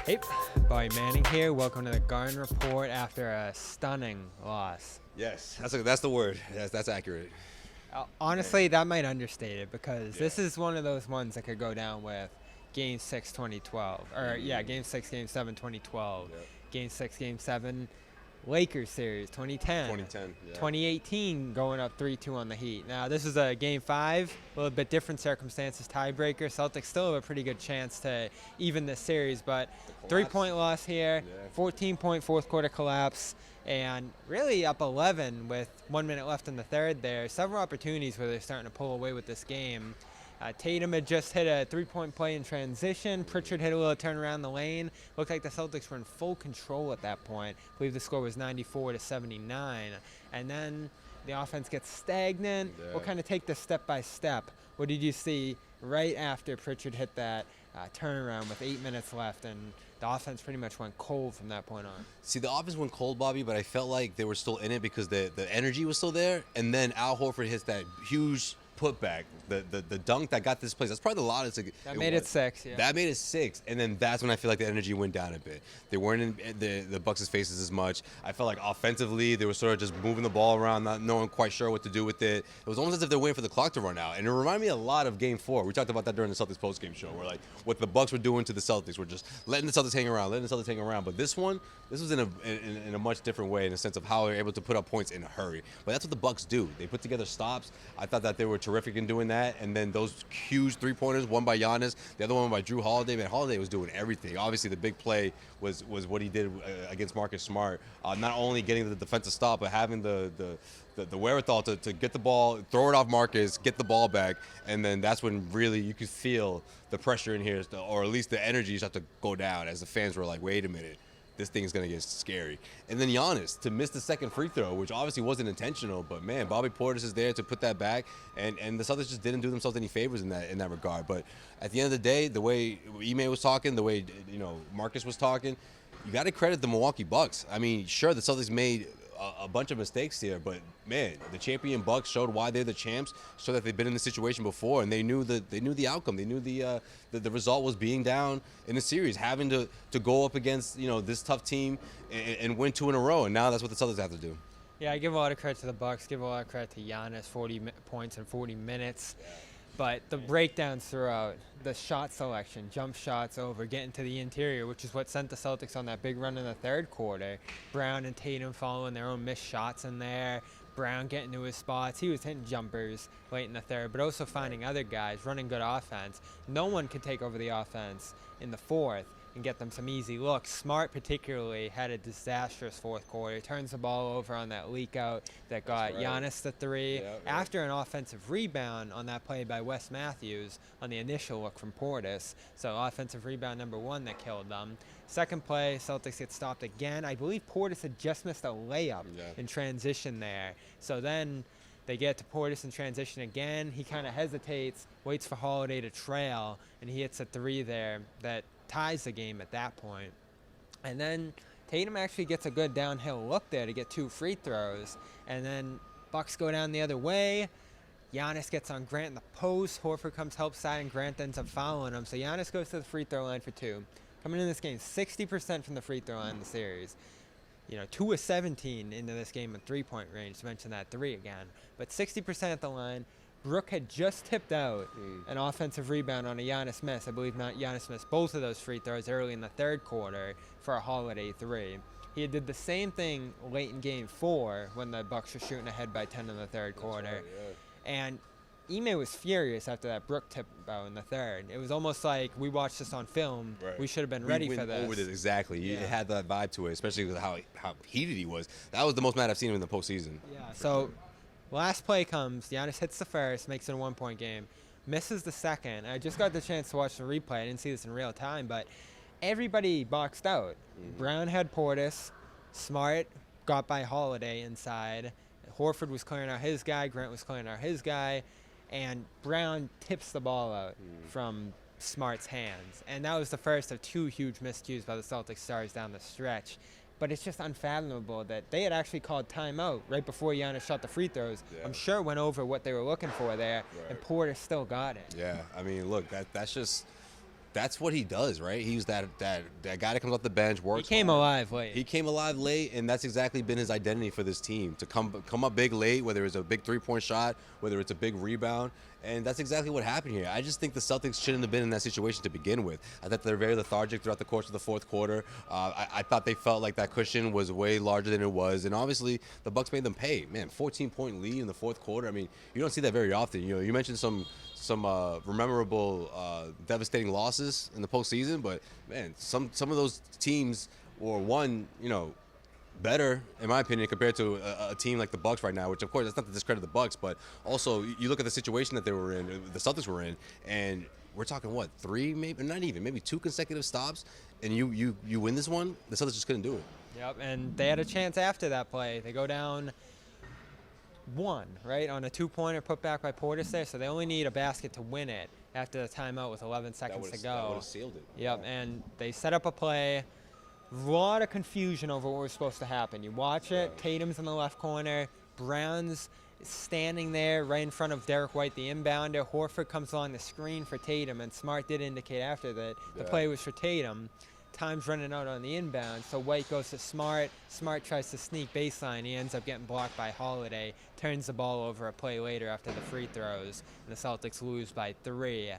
Hey, Barry Manning here. Welcome to the Garden Report after a stunning loss. Yes, that's the word. That's accurate. Honestly, that might understate it because this is one of those ones that could go down with Game 6, 2012. Or, Game 6, Game 7, 2012. Yep. Game 6, Game 7, Lakers series, 2010. 2010, yeah. 2018 going up 3-2 on the Heat. Now, this is a Game 5, a little bit different circumstances, tiebreaker. Celtics still have a pretty good chance to even this series, but 3-point loss here, 14-point fourth quarter collapse, and really up 11 with 1 minute left in the third there. Several opportunities where they're starting to pull away with this game. Tatum had just hit a three-point play in transition. Pritchard hit a little turnaround in the lane. Looked like the Celtics were in full control at that point. I believe the score was 94-79. And then the offense gets stagnant. Yeah. We'll kind of take this step by step. What did you see right after Pritchard hit that turnaround with 8 minutes left, and the offense pretty much went cold from that point on? See, the offense went cold, Bobby, but I felt like they were still in it because the energy was still there. And then Al Horford hits that huge putback, the dunk that got this place. That's probably the loudest. That made it 6, yeah. That made it 6, and then that's when I feel like the energy went down a bit. They weren't in the Bucks' faces as much. I felt like offensively they were sort of just moving the ball around, not knowing quite sure what to do with it. It was almost as if they're waiting for the clock to run out, and it reminded me a lot of Game 4. We talked about that during the Celtics postgame show, where like what the Bucks were doing to the Celtics, were just letting the Celtics hang around, But this was in a much different way in the sense of how they're able to put up points in a hurry. But that's what the Bucks do. They put together stops. I thought that they were terrific in doing that. And then those huge three-pointers, one by Giannis, the other one by Jrue Holiday. Man, Holiday was doing everything. Obviously, the big play was what he did against Marcus Smart. Not only getting the defensive stop, but having the wherewithal to get the ball, throw it off Marcus, get the ball back, and then that's when really you could feel the pressure in here, or at least the energy start to go down as the fans were like, wait a minute. This thing's going to get scary. And then Giannis to miss the second free throw, which obviously wasn't intentional, but man, Bobby Portis is there to put that back, and the Celtics just didn't do themselves any favors in that regard. But at the end of the day, the way Ime was talking, the way Marcus was talking, you got to credit the Milwaukee Bucks. I mean, sure, the Celtics made a bunch of mistakes here, but man, the champion Bucks showed why they're the champs, so that they've been in this situation before, and they knew the outcome. They knew the result was being down in the series, having to go up against this tough team and win 2 in a row, and now that's what the Celtics have to do. Yeah, I give a lot of credit to the Bucks. Give a lot of credit to Giannis, 40 points in 40 minutes. Yeah. But the breakdowns throughout, the shot selection, jump shots over, getting to the interior, which is what sent the Celtics on that big run in the third quarter. Brown and Tatum following their own missed shots in there. Brown getting to his spots. He was hitting jumpers late in the third, but also finding other guys, running good offense. No one could take over the offense in the fourth and get them some easy looks. Smart particularly had a disastrous fourth quarter. Turns the ball over on that leak out that got Giannis the three. After an offensive rebound on that play by Wes Matthews on the initial look from Portis. So offensive rebound number 1 that killed them. Second play, Celtics get stopped again. I believe Portis had just missed a layup in transition there. So then they get to Portis in transition again. He kind of hesitates, waits for Holiday to trail, and he hits a 3 there that ties the game at that point. And then Tatum actually gets a good downhill look there to get 2 free throws. And then Bucks go down the other way. Giannis gets on Grant in the post. Horford comes help side, and Grant ends up fouling him. So Giannis goes to the free throw line for 2. Coming in this game, 60% from the free throw line in the series. 2 of 17 into this game in three-point range, to mention that 3 again. But 60% at the line. Brook had just tipped out an offensive rebound on a Giannis miss. I believe Giannis missed both of those free throws early in the third quarter for a Holiday 3. He did the same thing late in Game 4 when the Bucks were shooting ahead by 10 in the third quarter. Right, yeah. And Ime was furious after that Brook tip out in the third. It was almost like we watched this on film. Right. We should have been ready for this. Over this, exactly. Yeah. It had that vibe to it, especially with how heated he was. That was the most mad I've seen him in the postseason. Yeah. So last play comes. Giannis hits the first, makes it a 1-point game. Misses the second. I just got the chance to watch the replay. I didn't see this in real time, but everybody boxed out. Brown had Portis. Smart got by Holiday inside. Horford was clearing out his guy. Grant was clearing out his guy. And Brown tips the ball out from Smart's hands. And that was the first of 2 huge miscues by the Celtics stars down the stretch. But it's just unfathomable that they had actually called timeout right before Giannis shot the free throws. Yeah. I'm sure went over what they were looking for there, and Porter still got it. Yeah, I mean, look, that's just that's what he does, right? He's that guy that comes off the bench, works. He came hard. alive late. He came alive late, and that's exactly been his identity for this team, to come up big late, whether it's a big 3-point shot, whether it's a big rebound, and that's exactly what happened here. I just think the Celtics shouldn't have been in that situation to begin with. I thought they're very lethargic throughout the course of the fourth quarter. I thought they felt like that cushion was way larger than it was, and obviously the Bucks made them pay. Man, 14-point lead in the fourth quarter. I mean, you don't see that very often. You know, you mentioned some memorable, devastating losses in the postseason, but man, some of those teams were better, in my opinion, compared to a team like the Bucks right now. Which, of course, that's not to discredit the Bucks, but also you look at the situation that they were in, the Celtics were in, and we're talking what, 3, maybe 2 consecutive stops, and you win this one. The Celtics just couldn't do it. Yep, and they had a chance after that play. They go down 1, right, on a 2-pointer put back by Portis there, so they only need a basket to win it after the timeout with 11 seconds to go. That would have sealed it. Yep, and they set up a play. A lot of confusion over what was supposed to happen. You watch it, Tatum's in the left corner, Brown's standing there right in front of Derek White, the inbounder. Horford comes along the screen for Tatum, and Smart did indicate after that the play was for Tatum. Time's running out on the inbound, so White goes to Smart. Smart tries to sneak baseline. He ends up getting blocked by Holiday, turns the ball over a play later after the free throws, and the Celtics lose by 3.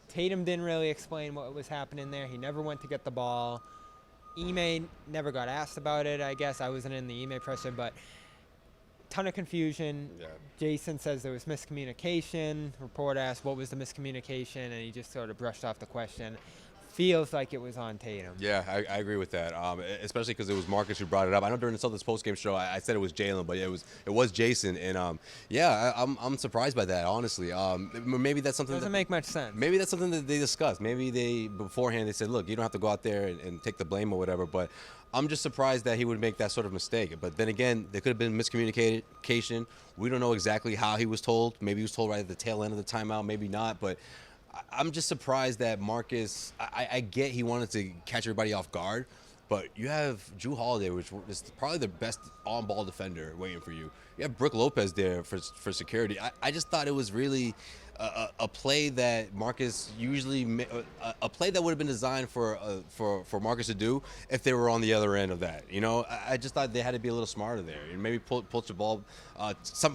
Tatum didn't really explain what was happening there. He never went to get the ball. Ime never got asked about it, I guess. I wasn't in the Ime presser, but ton of confusion. Yeah. Jayson says there was miscommunication. Report asked what was the miscommunication, and he just sort of brushed off the question. Feels like it was on Tatum. Yeah, I agree with that, especially because it was Marcus who brought it up. I know during the Celtics postgame show I said it was Jalen, but yeah, it was Jayson, and I'm surprised by that, honestly. Maybe that's something Doesn't make much sense. Maybe that's something that they discussed. Maybe beforehand they said, look, you don't have to go out there and take the blame or whatever, but I'm just surprised that he would make that sort of mistake. But then again, there could have been miscommunication. We don't know exactly how he was told. Maybe he was told right at the tail end of the timeout, maybe not, but I'm just surprised that Marcus, I get he wanted to catch everybody off guard, but you have Jrue Holiday, which is probably the best on-ball defender waiting for you. You have Brook Lopez there for security. I just thought it was really a play that Marcus usually a play that would have been designed for Marcus to do if they were on the other end of that. You know, I just thought they had to be a little smarter there and maybe pull the ball,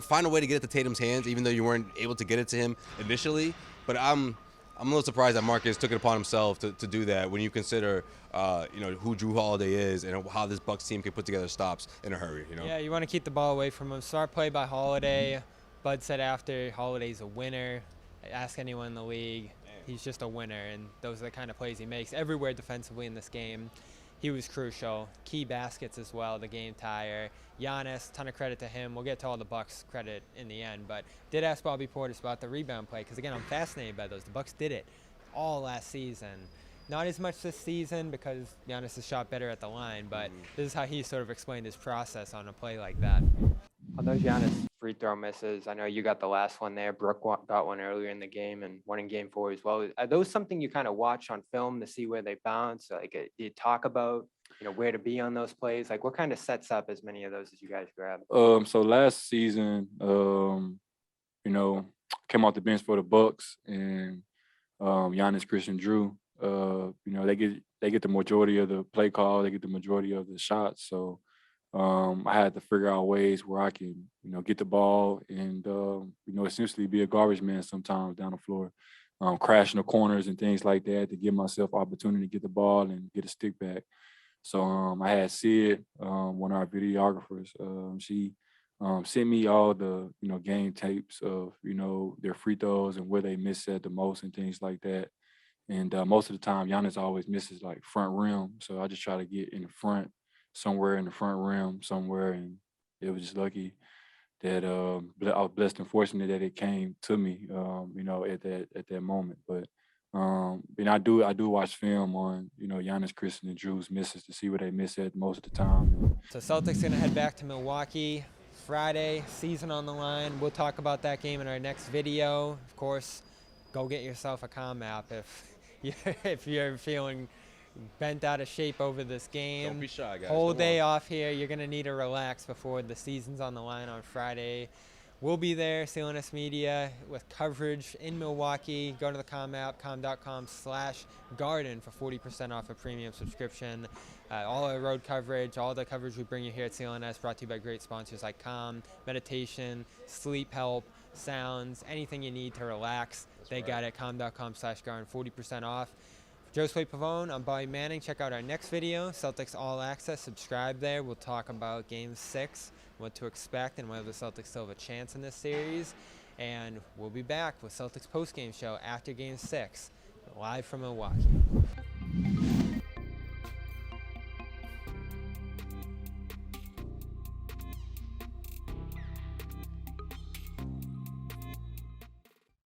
find a way to get it to Tatum's hands, even though you weren't able to get it to him initially. But I'm a little surprised that Marcus took it upon himself to do that when you consider, who Jrue Holiday is and how this Bucks team can put together stops in a hurry. You know. Yeah, you want to keep the ball away from him. Smart play by Holiday. Bud said after, Holiday's a winner. Ask anyone in the league. He's just a winner, and those are the kind of plays he makes everywhere defensively in this game. He was crucial. Key baskets as well, the game tire. Giannis, ton of credit to him. We'll get to all the Bucks credit in the end, but did ask Bobby Portis about the rebound play because, again, I'm fascinated by those. The Bucks did it all last season. Not as much this season because Giannis has shot better at the line, but this is how he sort of explained his process on a play like that. On those Giannis free throw misses, I know you got the last one there. Brooke got one earlier in the game and one in game 4 as well. Are those something you kind of watch on film to see where they bounce? Like, you talk about, where to be on those plays? Like, what kind of sets up as many of those as you guys grab? So last season, came off the bench for the Bucks and Giannis, Chris, and Jrue. They get the majority of the play call. They get the majority of the shots. So I had to figure out ways where I can, get the ball and, essentially be a garbage man sometimes down the floor, crashing the corners and things like that to give myself opportunity to get the ball and get a stick back. So I had Sid, one of our videographers. She sent me all the, game tapes of, their free throws and where they miss at the most and things like that. And most of the time, Giannis always misses like front rim. So I just try to get in the front, somewhere in the front rim, somewhere. And it was just lucky that I was blessed and fortunate that it came to me, at that moment. But and I do watch film on, Giannis, Chris, and Jrue's misses to see where they miss at most of the time. So Celtics going to head back to Milwaukee Friday, season on the line. We'll talk about that game in our next video. Of course, go get yourself a comm app if you're feeling bent out of shape over this game. Don't be shy, guys. Whole day off here. You're going to need to relax before the season's on the line on Friday. we'll be there, CLNS Media, with coverage in Milwaukee. Go to the Com app, com.com/garden for 40% off a premium subscription. All our road coverage, all the coverage we bring you here at CLNS, brought to you by great sponsors like Com, meditation, sleep help, sounds, anything you need to relax. They got it, com.com/garden, 40% off. Josue Pavon, I'm Bobby Manning. Check out our next video, Celtics All Access. Subscribe there. We'll talk about Game 6, what to expect, and whether the Celtics still have a chance in this series. And we'll be back with Celtics postgame show after Game 6, live from Milwaukee.